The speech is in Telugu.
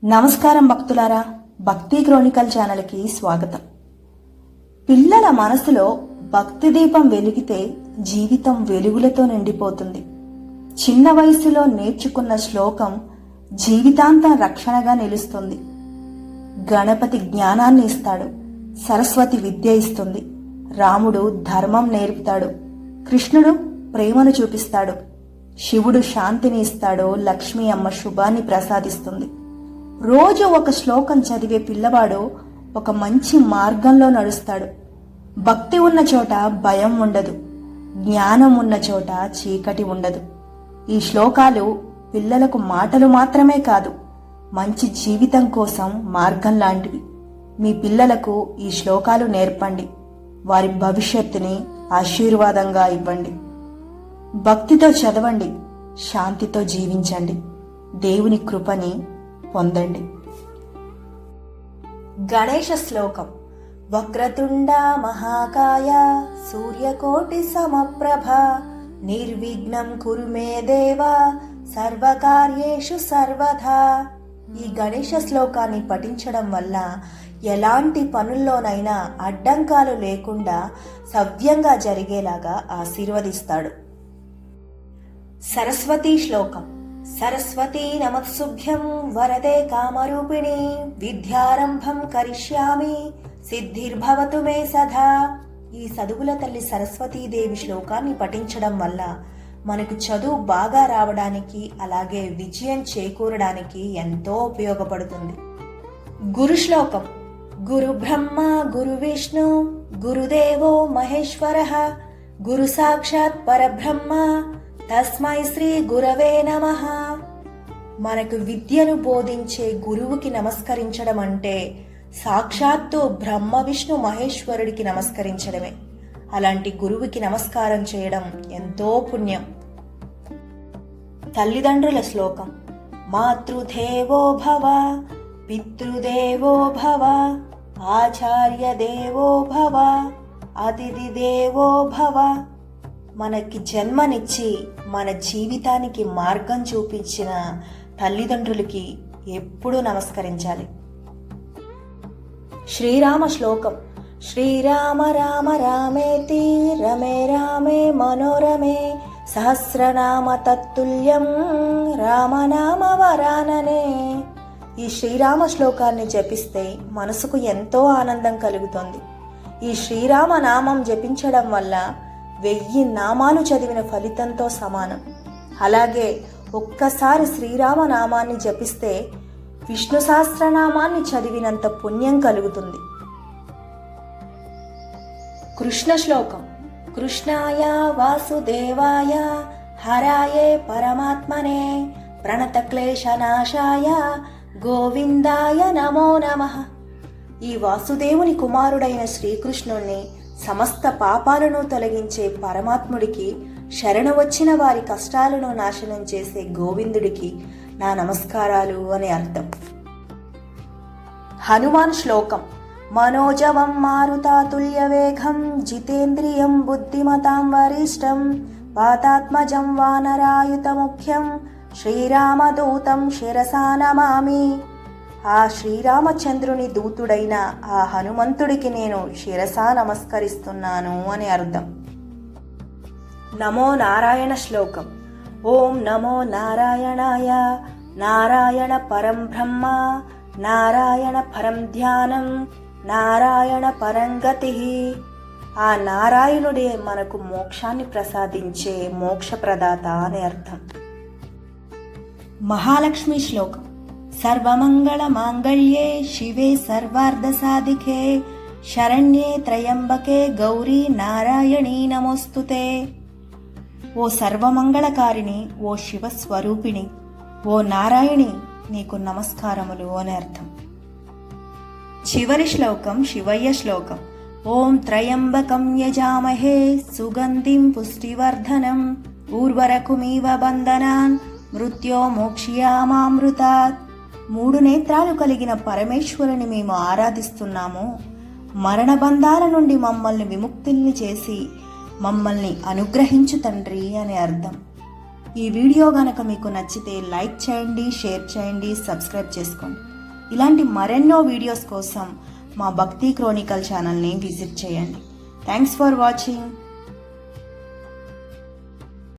నమస్కారం భక్తులారా, భక్తి క్రోనికల్ ఛానల్కి స్వాగతం. పిల్లల మనసులో భక్తి దీపం వెలిగితే జీవితం వెలుగులతో నిండిపోతుంది. చిన్న వయసులో నేర్చుకున్న శ్లోకం జీవితాంతం రక్షణగా నిలుస్తుంది. గణపతి జ్ఞానాన్ని ఇస్తాడు, సరస్వతి విద్య ఇస్తుంది, రాముడు ధర్మం నేర్పుతాడు, కృష్ణుడు ప్రేమను చూపిస్తాడు, శివుడు శాంతిని ఇస్తాడు, లక్ష్మీ అమ్మ శుభాన్ని ప్రసాదిస్తుంది. రోజు ఒక శ్లోకం చదివే పిల్లవాడు ఒక మంచి మార్గంలో నడుస్తాడు. భక్తి ఉన్న చోట భయం ఉండదు, జ్ఞానం ఉన్న చోట చీకటి ఉండదు. ఈ శ్లోకాలు పిల్లలకు మాటలు మాత్రమే కాదు, మంచి జీవితం కోసం మార్గం లాంటివి. మీ పిల్లలకు ఈ శ్లోకాలు నేర్పండి, వారి భవిష్యత్తుని ఆశీర్వాదంగా ఇవ్వండి. భక్తితో చదవండి, శాంతితో జీవించండి, దేవుని కృపని పొందండి. గణేశ శ్లోకం. వక్రతుండ మహాకాయ సూర్యకోటి సమప్రభ నిర్విఘ్నం కురు మే దేవ సర్వకార్యేషు సర్వదా. ఈ గణేశ శ్లోకాన్ని పఠించడం వల్ల ఎలాంటి పనుల్లోనైనా అడ్డంకాలు లేకుండా సవ్యంగా జరిగేలాగా ఆశీర్వదిస్తాడు. సరస్వతీ శ్లోకం. సరస్వతీ నమఃసుభ్యం వరదే కామరూపిణి విద్యారంభం కరిష్యామి సిద్ధిర్భవతు మే సదా. ఈ చదువుల తల్లి సరస్వతీదేవి శ్లోకాన్ని పఠించడం వల్ల మనకు చదువు బాగా రావడానికి, అలాగే విజయం చేకూరడానికి ఎంతో ఉపయోగపడుతుంది. గురు శ్లోకం. గురు బ్రహ్మ గురు విష్ణు గురుదేవో మహేశ్వరః గురు సాక్షాత్ పరబ్రహ్మ తస్మై శ్రీ గురవే నమః. మనకు విద్యను బోధించే గురువుకి నమస్కరించడం అంటే సాక్షాత్తు బ్రహ్మ విష్ణు మహేశ్వరుడికి నమస్కరించడమే. అలాంటి గురువుకి నమస్కారం చేయడం ఎంతో పుణ్యం. తల్లిదండ్రుల శ్లోకం. మాతృదేవో భవ పితృదేవో భవ ఆచార్య దేవో భవ అతిథి దేవో భవ. మనకి జన్మనిచ్చి మన జీవితానికి మార్గం చూపించిన తల్లిదండ్రులకి ఎప్పుడూ నమస్కరించాలి. శ్రీరామ శ్లోకం. శ్రీరామ రామ రామేతి రమే రామే మనోరమే సహస్రనామ తత్తుల్యం రామనామ వరాననే. ఈ శ్రీరామ శ్లోకాన్ని జపిస్తే మనసుకు ఎంతో ఆనందం కలుగుతుంది. ఈ శ్రీరామ నామం జపించడం వల్ల 1000 నామాలు చదివిన ఫలితంతో సమానం. అలాగే ఒక్కసారి శ్రీరామ నామాన్ని జపిస్తే విష్ణు సహస్రనామాన్ని చదివినంత పుణ్యం కలుగుతుంది. కృష్ణ శ్లోకం. కృష్ణాయ వాసుదేవాయ హరాయే పరమాత్మనే ప్రణత క్లేశనాశాయ గోవిందాయ నమో నమః. ఈ వాసుదేవుని కుమారుడైన శ్రీకృష్ణుణ్ణి, సమస్త పాపాలను తొలగించే పరమాత్ముడికి, శరణు వచ్చిన వారి కష్టాలను నాశనం చేసే గోవిందుడికి నా నమస్కారాలు అని అర్థం. హనుమాన్ శ్లోకం. మనోజవం మారుతాతుల్య వేగం జితేంద్రియం బుద్ధిమతాం వరిష్టం వాతాత్మజం వానరాయుత ముఖ్యం శ్రీరామదూతం శిరసా నమామి. ఆ శ్రీరామచంద్రుని దూతుడైన ఆ హనుమంతుడికి నేను శిరసా నమస్కరిస్తున్నాను అని అర్థం. నమో నారాయణ శ్లోకం. ఓం నమో నారాయణాయ నారాయణ పరం బ్రహ్మ నారాయణ పరం ధ్యానం నారాయణ పరం గతి. ఆ నారాయణుడే మనకు మోక్షాన్ని ప్రసాదించే మోక్షప్రదాత అని అర్థం. మహాలక్ష్మి శ్లోకం. సర్వమంగళ మాంగళ్యే శివే సర్వార్థ సాధికే శరణ్యే త్రయంబకే గౌరీ నారాయణీ నమోస్తుతే. ఓ సర్వమంగళకారిణి, ఓ శివస్వరూపిణి, ఓ నారాయణి, నీకు నమస్కారములు అని అర్థం. చివరి శ్లోకం శివయ్య శ్లోకం. ఓం త్రయంబకం యజామహే సుగంధిం పుష్టివర్ధనం ఊర్వరకుమివ బంధనాన్ మృత్యో మోక్ష్యామామృతాత్. 3 నేత్రాలు కలిగిన పరమేశ్వరుని మేము ఆరాధిస్తున్నాము. మరణబంధాల నుండి మమ్మల్ని విముక్తుల్ని చేసి మమ్మల్ని అనుగ్రహించు తండ్రి అని అర్థం. ఈ వీడియో గనక మీకు నచ్చితే లైక్ చేయండి, షేర్ చేయండి, సబ్స్క్రైబ్ చేసుకోండి. ఇలాంటి మరెన్నో వీడియోస్ కోసం మా భక్తి క్రోనికల్ ఛానల్ని విజిట్ చేయండి. Thanks for watching.